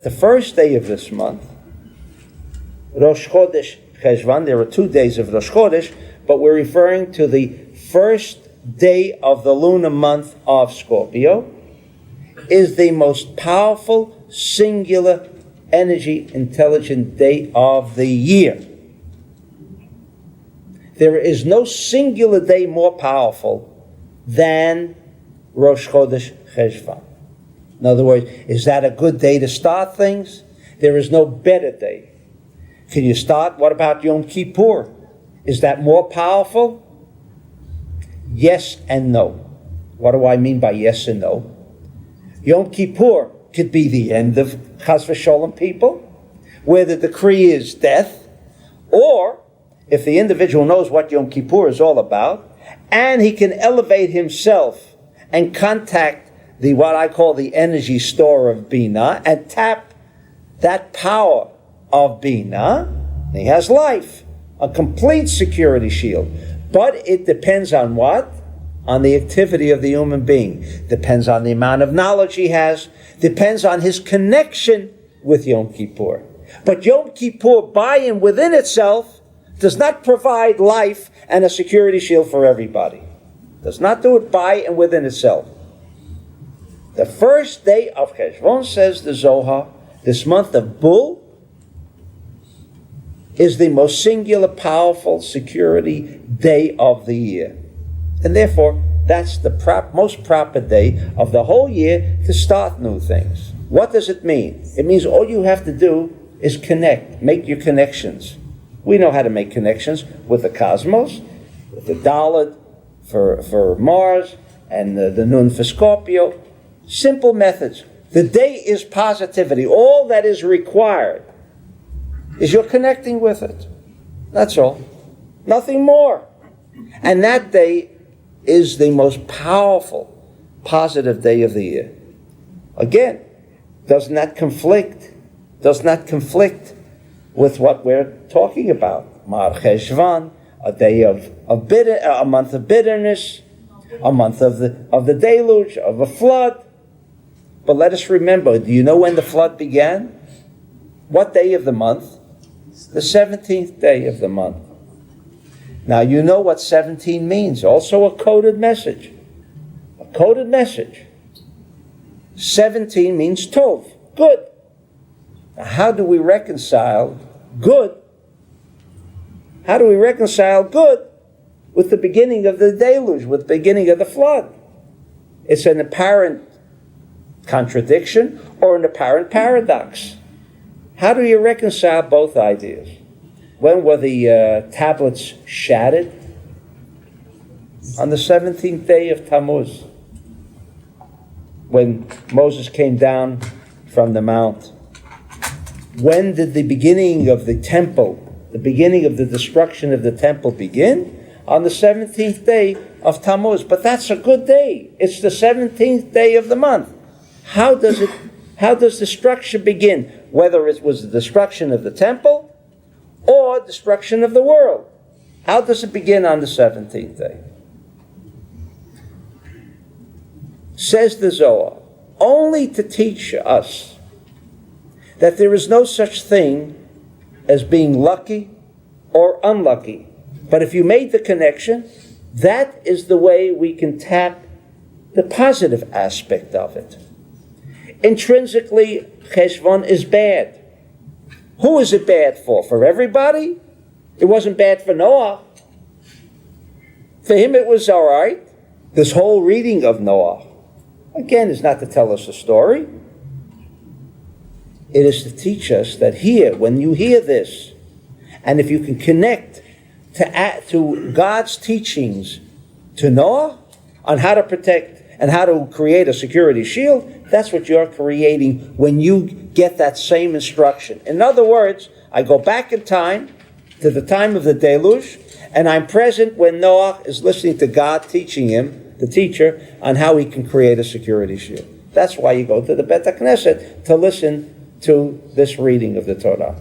The first day of this month, Rosh Chodesh Jeshván, there are 2 days of Rosh Chodesh, but we're referring to the first day of the lunar month of Scorpio, is the most powerful, singular, energy, intelligent day of the year. There is no singular day more powerful than Rosh Chodesh Jeshván. In other words, is that a good day to start things? There is no better day. Can you start? What about Yom Kippur? Is that more powerful? Yes and no. What do I mean by yes and no? Yom Kippur could be the end of Chas v'Sholem people, where the decree is death, or if the individual knows what Yom Kippur is all about, and he can elevate himself and contact the what I call the energy store of Bina, and tap that power of Bina, he has life, a complete security shield. But it depends on what? On the activity of the human being. Depends on the amount of knowledge he has. Depends on his connection with Yom Kippur. But Yom Kippur, by and within itself, does not provide life and a security shield for everybody. Does not do it by and within itself. The first day of Cheshvan, says the Zohar, this month of Bull, is the most singular, powerful security day of the year. And therefore, that's the most proper day of the whole year to start new things. What does it mean? It means all you have to do is connect, make your connections. We know how to make connections with the cosmos, with the Dalet for Mars, and the Nun for Scorpio. Simple methods. The day is positivity. All that is required is you're connecting with it. That's all. Nothing more. And that day is the most powerful, positive day of the year. Again, does not conflict with what we're talking about. Mar Cheshvan, a day a month of bitterness, a month of the deluge, of a flood. But let us remember, do you know when the flood began? What day of the month? The 17th day of the month. Now you know what 17 means. Also a coded message. A coded message. 17 means tov, good. Now how do we reconcile good? How do we reconcile good with the beginning of the deluge, with the beginning of the flood? It's an apparent contradiction or an apparent paradox. How do you reconcile both ideas? When were the tablets shattered? On the 17th day of Tammuz, when Moses came down from the mount. When did the beginning of the temple, the beginning of the destruction of the temple begin? On the 17th day of Tammuz. But that's a good day. It's the 17th day of the month. How does destruction begin? Whether it was the destruction of the temple or destruction of the world. How does it begin on the 17th day? Says the Zohar, only to teach us that there is no such thing as being lucky or unlucky. But if you made the connection, that is the way we can tap the positive aspect of it. Intrinsically, Cheshvan is bad. Who is it bad for? For everybody? It wasn't bad for Noah. For him it was all right. This whole reading of Noah, again, is not to tell us a story. It is to teach us that here, when you hear this, and if you can connect to God's teachings to Noah on how to protect and how to create a security shield, that's what you're creating when you get that same instruction. In other words, I go back in time to the time of the deluge, and I'm present when Noah is listening to God teaching him, the teacher, on how he can create a security shield. That's why you go to the Bet HaKnesset, to listen to this reading of the Torah.